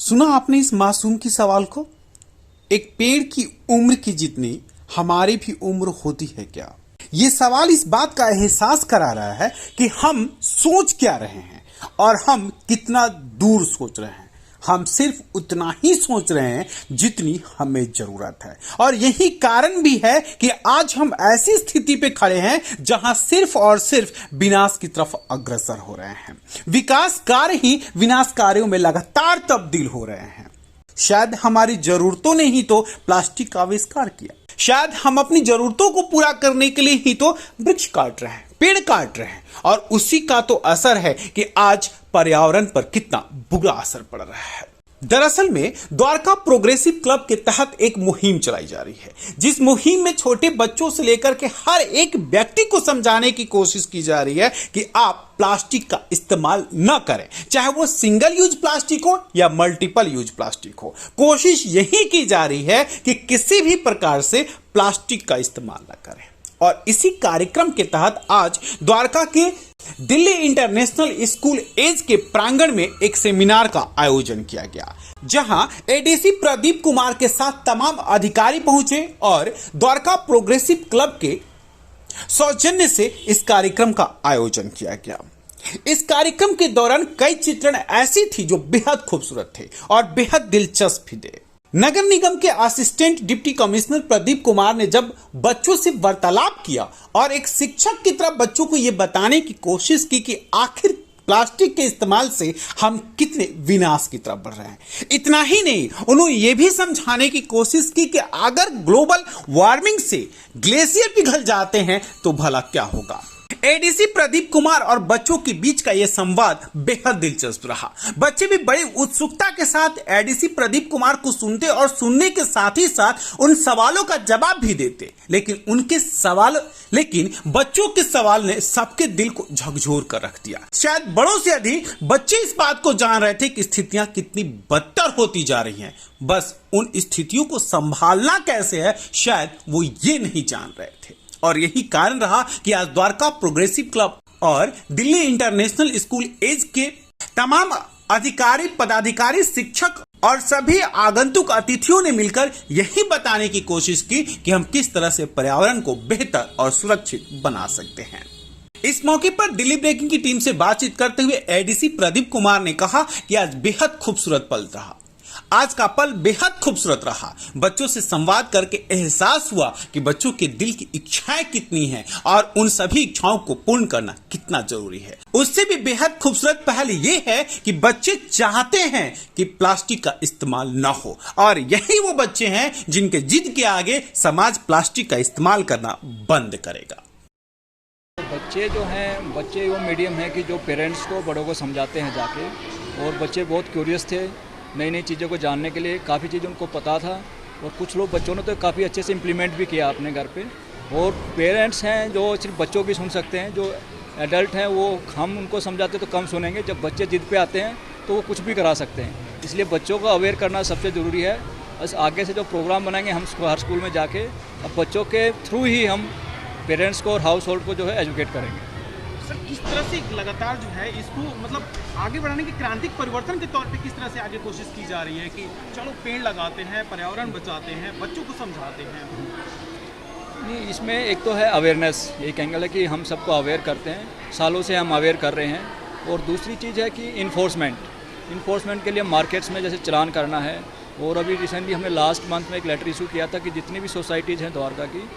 सुना आपने इस मासूम की सवाल को? एक पेड़ की उम्र की जितनी हमारी भी उम्र होती है क्या? ये सवाल इस बात का एहसास करा रहा है कि हम सोच क्या रहे हैं और हम कितना दूर सोच रहे हैं। हम सिर्फ उतना ही सोच रहे हैं जितनी हमें जरूरत है, और यही कारण भी है कि आज हम ऐसी स्थिति पे खड़े हैं जहां सिर्फ और सिर्फ विनाश की तरफ अग्रसर हो रहे हैं। विकास कार्य ही विनाश कार्यों में लगातार तब्दील हो रहे हैं। शायद हमारी जरूरतों ने ही तो प्लास्टिक का आविष्कार किया, शायद हम अपनी जरूरतों को पूरा करने के लिए ही तो वृक्ष काट रहे हैं, पेड़ काट रहे हैं, और उसी का तो असर है कि आज पर्यावरण पर कितना बुरा असर पड़ रहा है। दरअसल में द्वारका प्रोग्रेसिव क्लब के तहत एक मुहिम चलाई जा रही है, जिस मुहिम में छोटे बच्चों से लेकर के हर एक व्यक्ति को समझाने की कोशिश की जा रही है कि आप प्लास्टिक का इस्तेमाल न करें, चाहे वो सिंगल यूज प्लास्टिक हो या मल्टीपल यूज प्लास्टिक हो। कोशिश यही की जा रही है कि किसी भी प्रकार से प्लास्टिक का इस्तेमाल न करें। और इसी कार्यक्रम के तहत आज द्वारका के दिल्ली इंटरनेशनल स्कूल एज के प्रांगण में एक सेमिनार का आयोजन किया गया, जहां एडीसी प्रदीप कुमार के साथ तमाम अधिकारी पहुंचे और द्वारका प्रोग्रेसिव क्लब के सौजन्य से इस कार्यक्रम का आयोजन किया गया। इस कार्यक्रम के दौरान कई चित्रण ऐसी थी जो बेहद खूबसूरत थे और बेहद दिलचस्प भी थे। नगर निगम के assistant deputy commissioner Pradeep Kumar ने जब बच्चों से वार्तालाप किया और एक शिक्षक की तरह बच्चों को यह बताने की कोशिश की कि आखिर प्लास्टिक के इस्तेमाल से हम कितने विनाश की तरफ बढ़ रहे हैं, इतना ही नहीं, उन्होंने यह भी समझाने की कोशिश की कि अगर ग्लोबल वार्मिंग से ग्लेशियर पिघल जाते हैं तो भला क्या होगा। एडीसी प्रदीप कुमार और बच्चों के बीच का यह संवाद बेहद दिलचस्प रहा। बच्चे भी बड़ी उत्सुकता के साथ एडीसी प्रदीप कुमार को सुनते और सुनने के साथ ही साथ उन सवालों का जवाब भी देते, लेकिन बच्चों के सवाल ने सबके दिल को झकझोर कर रख दिया। शायद बड़ों से अधिक बच्चे इस बात को जान रहे थे कि स्थितियां कितनी बदतर होती जा रही हैं, बस उन स्थितियों को संभालना कैसे है शायद वो ये नहीं जान रहे थे। और यही कारण रहा कि आज द्वारका प्रोग्रेसिव क्लब और दिल्ली इंटरनेशनल स्कूल एज के तमाम अधिकारी, पदाधिकारी, शिक्षक और सभी आगंतुक अतिथियों ने मिलकर यही बताने की कोशिश की कि हम किस तरह से पर्यावरण को बेहतर और सुरक्षित बना सकते हैं। इस मौके पर दिल्ली ब्रेकिंग की टीम से बातचीत करते हुए एडीसी प्रदीप कुमार ने कहा कि आज बेहद खूबसूरत पल रहा, आज का पल बेहद खूबसूरत रहा। बच्चों से संवाद करके एहसास हुआ कि बच्चों के दिल की इच्छाएं कितनी हैं और उन सभी इच्छाओं को पूर्ण करना कितना जरूरी है। उससे भी बेहद खूबसूरत पहल ये है कि बच्चे चाहते हैं कि प्लास्टिक का इस्तेमाल न हो, और यही वो बच्चे हैं जिनके जिद के आगे समाज प्लास्टिक का इस्तेमाल करना बंद करेगा। बच्चे वो मीडियम है कि जो पेरेंट्स को, बड़ों को समझाते हैं जाके, और बच्चे बहुत क्यूरियस थे नई नई चीज़ों को जानने के लिए। काफ़ी चीज़ उनको पता था और कुछ लोग बच्चों ने तो काफ़ी अच्छे से इम्प्लीमेंट भी किया अपने घर पे। और पेरेंट्स हैं जो सिर्फ बच्चों की सुन सकते हैं, जो एडल्ट हैं वो हम उनको समझाते तो कम सुनेंगे, जब बच्चे जिद पे आते हैं तो वो कुछ भी करा सकते हैं। इसलिए बच्चों को अवेयर करना सबसे ज़रूरी है। बस आगे से जो प्रोग्राम बनाएंगे हम हर स्कूल में जाके, अब बच्चों के थ्रू ही हम पेरेंट्स को और हाउस होल्ड को जो है एजुकेट करेंगे। सर, किस तरह से लगातार जो है इसको मतलब आगे बढ़ाने के क्रांतिक परिवर्तन के तौर पे किस तरह से आगे कोशिश की जा रही है कि चलो पेड़ लगाते हैं, पर्यावरण बचाते हैं, बच्चों को समझाते हैं? नहीं, इसमें एक तो है अवेयरनेस, एक एंगल है कि हम सबको अवेयर करते हैं, सालों से हम अवेयर कर रहे हैं। और दूसरी चीज़ है कि इन्फोर्समेंट के लिए मार्केट्स में जैसे चलान करना है। और अभी रिसेंटली हमने लास्ट मंथ में एक लेटर इशू किया था कि जितनी भी सोसाइटीज़ हैं द्वारका की,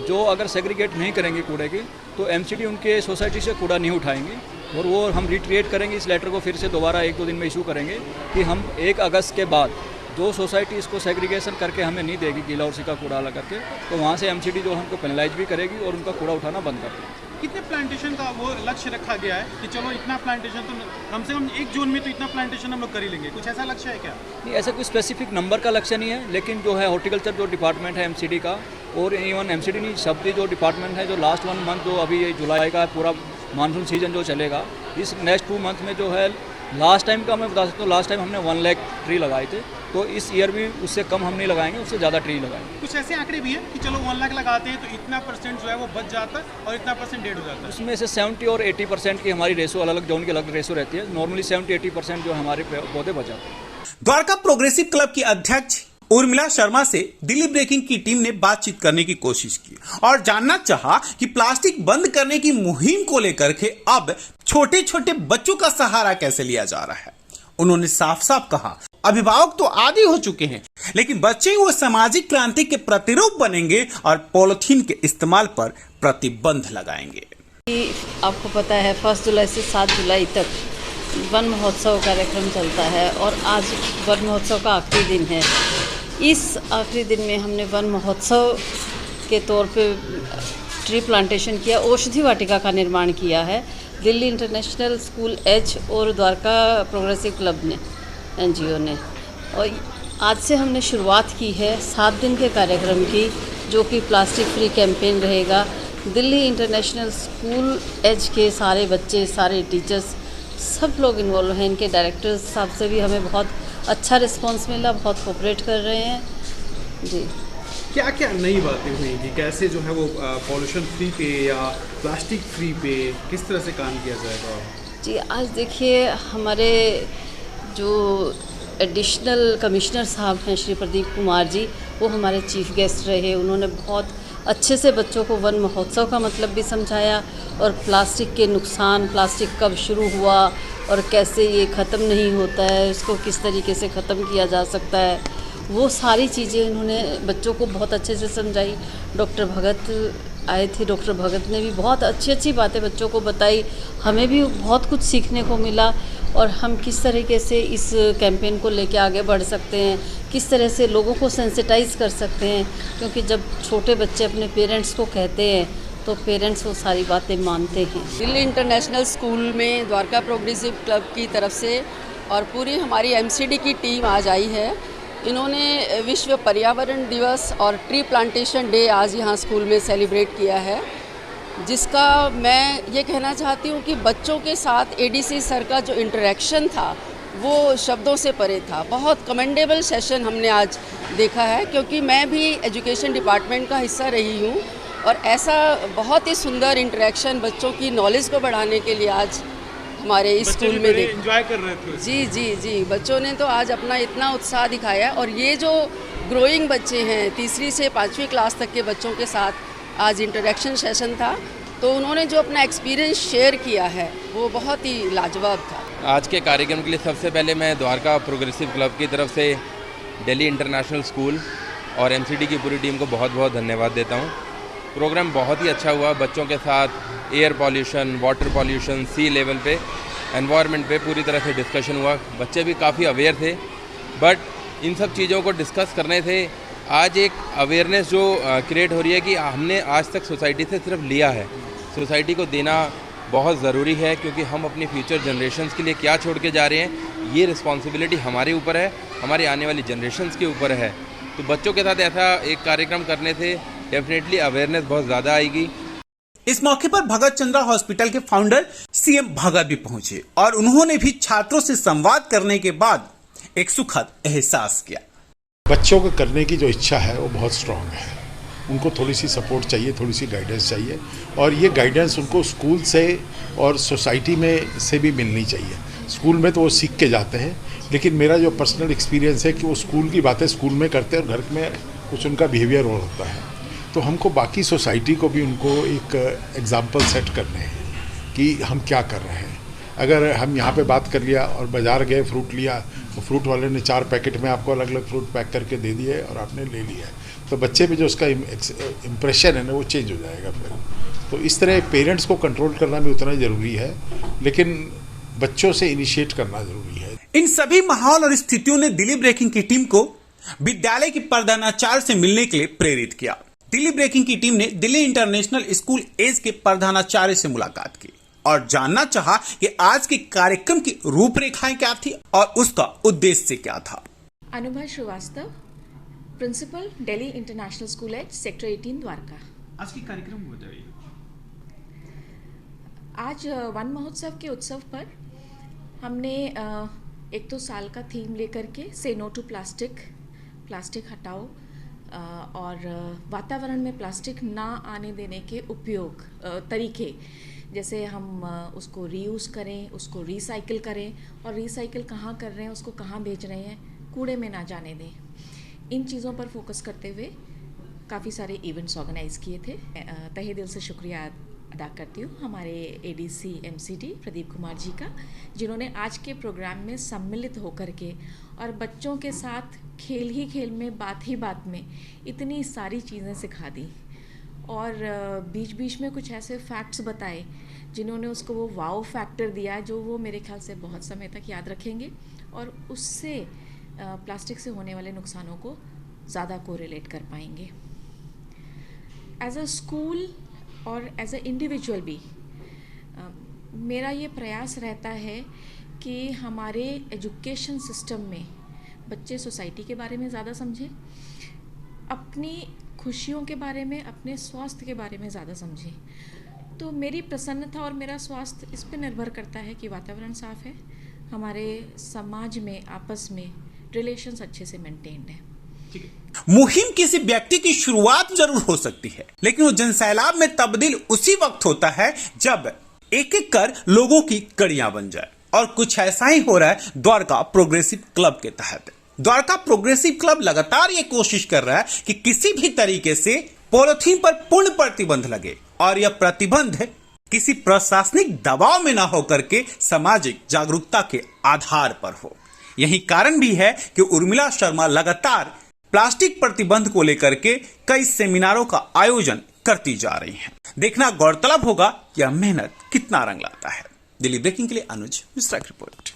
जो अगर सेग्रीगेट नहीं करेंगे कूड़े की, तो एमसीडी उनके सोसाइटी से कूड़ा नहीं उठाएंगे। और वो हम रिट्रिएट करेंगे, इस लेटर को फिर से दोबारा 1-2 दिन में इशू करेंगे कि हम 1 अगस्त के बाद जो सोसाइटी इसको सेग्रीगेशन करके हमें नहीं देगी गीला और सूखा कूड़ा लगा करके, तो वहाँ से एमसीडी जो हमको पेनलाइज भी करेगी और उनका कूड़ा उठाना बंद कर देगी। कितने प्लांटेशन का वो लक्ष्य रखा गया है कि चलो इतना प्लांटेशन तो कम से कम 1 जून में तो इतना प्लांटेशन हम लोग कर ही लेंगे, कुछ ऐसा लक्ष्य है क्या? नहीं, ऐसा कोई स्पेसिफिक नंबर का लक्ष्य नहीं है, लेकिन जो है हॉर्टिकल्चर जो डिपार्टमेंट है एमसीडी का, और इवन एमसीडी नहीं, सब्जी जो डिपार्टमेंट है, जो लास्ट 1 मंथ जो अभी ये जुलाई का पूरा मानसून सीजन जो चलेगा, इस नेक्स्ट 2 मंथ में जो है, लास्ट टाइम का मैं बता सकता हूँ, लास्ट टाइम हमने 1 लाख ट्री लगाए थे, तो इस ईयर भी उससे कम हम नहीं लगाएंगे, उससे ज़्यादा ट्री लगाएंगे। कुछ ऐसे आंकड़े भी हैं कि चलो 1 लाख लगाते हैं तो इतना % जो है वो बच जाता है और इतना % डेड हो जाता है। उसमें से 70 और 80% की हमारी रेशो, अलग अलग जोन की अलग रेशो रहती है। नॉर्मली 70-80% जो हमारे पौधे बच जाते हैं। द्वारका प्रोग्रेसिव क्लब की अध्यक्ष उर्मिला शर्मा से दिल्ली ब्रेकिंग की टीम ने बातचीत करने की कोशिश की और जानना चाहा कि प्लास्टिक बंद करने की मुहिम को लेकर के अब छोटे छोटे बच्चों का सहारा कैसे लिया जा रहा है। उन्होंने साफ साफ कहा, अभिभावक तो आदी हो चुके हैं, लेकिन बच्चे वो सामाजिक क्रांति के प्रतिरूप बनेंगे और पॉलिथीन के इस्तेमाल पर प्रतिबंध लगाएंगे। आपको पता है 1 जुलाई से 7 जुलाई तक वन महोत्सव कार्यक्रम चलता है और आज वन महोत्सव का आखिरी दिन है। इस आखिरी दिन में हमने वन महोत्सव के तौर पे ट्री प्लांटेशन किया, औषधि वाटिका का निर्माण किया है दिल्ली इंटरनेशनल स्कूल एच और द्वारका प्रोग्रेसिव क्लब ने, NGO ने। और आज से हमने शुरुआत की है 7 दिन के कार्यक्रम की, जो कि प्लास्टिक फ्री कैंपेन रहेगा। दिल्ली इंटरनेशनल स्कूल एच के सारे बच्चे, सारे टीचर्स, सब लोग इन्वॉल्व हैं। इनके डायरेक्टर्स साहब से भी हमें बहुत अच्छा रिस्पांस मिला, बहुत कोऑपरेट कर रहे हैं जी। क्या क्या नई बातें हुई कि कैसे जो है वो पॉल्यूशन फ्री पे या प्लास्टिक फ्री पे किस तरह से काम किया जाएगा? जी आज देखिए, हमारे जो एडिशनल कमिश्नर साहब हैं श्री प्रदीप कुमार जी, वो हमारे चीफ गेस्ट रहे। उन्होंने बहुत अच्छे से बच्चों को वन महोत्सव का मतलब भी समझाया और प्लास्टिक के नुकसान, प्लास्टिक कब शुरू हुआ और कैसे ये ख़त्म नहीं होता है, इसको किस तरीके से ख़त्म किया जा सकता है, वो सारी चीज़ें इन्होंने बच्चों को बहुत अच्छे से समझाई। डॉक्टर भगत आए थे, डॉक्टर भगत ने भी बहुत अच्छी अच्छी बातें बच्चों को बताई। हमें भी बहुत कुछ सीखने को मिला और हम किस तरीके से इस कैंपेन को लेके आगे बढ़ सकते हैं, किस तरह से लोगों को सेंसिटाइज कर सकते हैं, क्योंकि जब छोटे बच्चे अपने पेरेंट्स को कहते हैं तो पेरेंट्स वो सारी बातें मानते हैं। दिल्ली इंटरनेशनल स्कूल में द्वारका प्रोग्रेसिव क्लब की तरफ से और पूरी हमारी MCD की टीम आज आई है। इन्होंने विश्व पर्यावरण दिवस और ट्री प्लांटेशन डे आज यहाँ स्कूल में सेलिब्रेट किया है, जिसका मैं ये कहना चाहती हूँ कि बच्चों के साथ ADC सर का जो इंटरेक्शन था वो शब्दों से परे था। बहुत कमेंडेबल सेशन हमने आज देखा है, क्योंकि मैं भी एजुकेशन डिपार्टमेंट का हिस्सा रही हूँ और ऐसा बहुत ही सुंदर इंटरेक्शन बच्चों की नॉलेज को बढ़ाने के लिए आज हमारे इस स्कूल में एंजॉय कर रहे थे। जी, बच्चों ने तो आज अपना इतना उत्साह दिखाया। और ये जो ग्रोइंग बच्चे हैं, 3री से 5वीं क्लास तक के बच्चों के साथ आज इंटरेक्शन सेशन था, तो उन्होंने जो अपना एक्सपीरियंस शेयर किया है वो बहुत ही लाजवाब था। आज के कार्यक्रम के लिए सबसे पहले मैं द्वारका प्रोग्रेसिव क्लब की तरफ से दिल्ली इंटरनेशनल स्कूल और MCD की पूरी टीम को बहुत बहुत धन्यवाद देता हूँ। प्रोग्राम बहुत ही अच्छा हुआ, बच्चों के साथ एयर पॉल्यूशन, वाटर पॉल्यूशन, सी लेवल पे, एनवायरनमेंट पे पूरी तरह से डिस्कशन हुआ। बच्चे भी काफ़ी अवेयर थे, बट इन सब चीज़ों को डिस्कस करने से आज एक अवेयरनेस जो क्रिएट हो रही है कि हमने आज तक सोसाइटी से सिर्फ लिया है, सोसाइटी को देना बहुत ज़रूरी है, क्योंकि हम अपनी फ्यूचर जनरेशन्स के लिए क्या छोड़ के जा रहे हैं, ये रिस्पॉन्सिबिलिटी हमारे ऊपर है, हमारी आने वाली जनरेशन्स के ऊपर है। तो बच्चों के साथ ऐसा एक कार्यक्रम करने से डेफिनेटली अवेयरनेस बहुत ज़्यादा आएगी। इस मौके पर भगत चंद्रा हॉस्पिटल के फाउंडर CM भगत भी पहुंचे और उन्होंने भी छात्रों से संवाद करने के बाद एक सुखद एहसास किया। बच्चों को करने की जो इच्छा है वो बहुत स्ट्रांग है, उनको थोड़ी सी सपोर्ट चाहिए, थोड़ी सी गाइडेंस चाहिए, और ये गाइडेंस उनको स्कूल से और सोसाइटी में से भी मिलनी चाहिए। स्कूल में तो वो सीख के जाते हैं, लेकिन मेरा जो पर्सनल एक्सपीरियंस है कि वो स्कूल की बातें स्कूल में करते हैं और घर में कुछ उनका बिहेवियर और होता है। तो हमको बाकी सोसाइटी को भी उनको एक एग्जाम्पल सेट करने हैं कि हम क्या कर रहे हैं। अगर हम यहाँ पे बात कर लिया और बाज़ार गए, फ्रूट लिया, तो फ्रूट वाले ने 4 पैकेट में आपको अलग अलग फ्रूट पैक करके दे दिए और आपने ले लिया, तो बच्चे में जो उसका इम्प्रेशन है ना वो चेंज हो जाएगा फिर। तो इस तरह पेरेंट्स को कंट्रोल करना भी उतना ही ज़रूरी है, लेकिन बच्चों से इनिशिएट करना ज़रूरी है। इन सभी माहौल और स्थितियों ने दिल्ली ब्रेकिंग की टीम को विद्यालय की प्रधानाचार्य से मिलने के लिए प्रेरित किया। दिल्ली ब्रेकिंग की टीम ने दिल्ली इंटरनेशनल स्कूल एज के प्रधानाचार्य से मुलाकात की और जानना चाहा कि आज के कार्यक्रम की रूपरेखाएं क्या थी और उसका उद्देश्य क्या था। Anubha Srivastava, principal, Delhi international school edge, sector 18, Dwarka. आज की कार्यक्रम हो जाइए। आज वन महोत्सव के उत्सव पर हमने एक तो साल का थीम लेकर के से नो टू प्लास्टिक, प्लास्टिक हटाओ, और वातावरण में प्लास्टिक ना आने देने के उपयोग तरीके, जैसे हम उसको रीयूज़ करें, उसको रिसाइकिल करें, और रिसाइकिल कहाँ कर रहे हैं, उसको कहाँ भेज रहे हैं, कूड़े में ना जाने दें। इन चीज़ों पर फोकस करते हुए काफ़ी सारे इवेंट्स ऑर्गेनाइज़ किए थे। तहे दिल से शुक्रिया अदा करती हूँ हमारे एडीसी एमसीडी प्रदीप कुमार जी का, जिन्होंने आज के प्रोग्राम में सम्मिलित होकर के और बच्चों के साथ खेल ही खेल में, बात ही बात में इतनी सारी चीज़ें सिखा दी, और बीच बीच में कुछ ऐसे फैक्ट्स बताए जिन्होंने उसको वो वाओ फैक्टर दिया, जो वो मेरे ख्याल से बहुत समय तक याद रखेंगे और उससे प्लास्टिक से होने वाले नुकसानों को ज़्यादा कोरिलेट कर पाएंगे। एज अ स्कूल और एज अ इंडिविजुअल भी मेरा ये प्रयास रहता है कि हमारे एजुकेशन सिस्टम में बच्चे सोसाइटी के बारे में ज़्यादा समझें, अपनी खुशियों के बारे में, अपने स्वास्थ्य के बारे में ज़्यादा समझें। तो मेरी प्रसन्नता और मेरा स्वास्थ्य इस पर निर्भर करता है कि वातावरण साफ़ है, हमारे समाज में आपस में रिलेशंस अच्छे से मेंटेन्ड है। मुहिम किसी व्यक्ति की शुरुआत जरूर हो सकती है, लेकिन वो जनसैलाब में तब्दील उसी वक्त होता है जब एक एक कर लोगों की कड़ियां बन जाए। और कुछ ऐसा ही हो रहा है द्वारका प्रोग्रेसिव क्लब के तहत। द्वारका प्रोग्रेसिव क्लब लगातार ये कोशिश कर रहा है कि किसी भी तरीके से पॉलीथीन पर पूर्ण प्रतिबंध लगे, और यह प्रतिबंध किसी प्रशासनिक दबाव में ना होकर के सामाजिक जागरूकता के आधार पर हो। यही कारण भी है कि उर्मिला शर्मा लगातार प्लास्टिक प्रतिबंध को लेकर के कई सेमिनारों का आयोजन करती जा रही हैं। देखना गौरतलब होगा कि यह मेहनत कितना रंग लाता है। दिल्ली ब्रेकिंग के लिए अनुज मिश्रा की रिपोर्ट।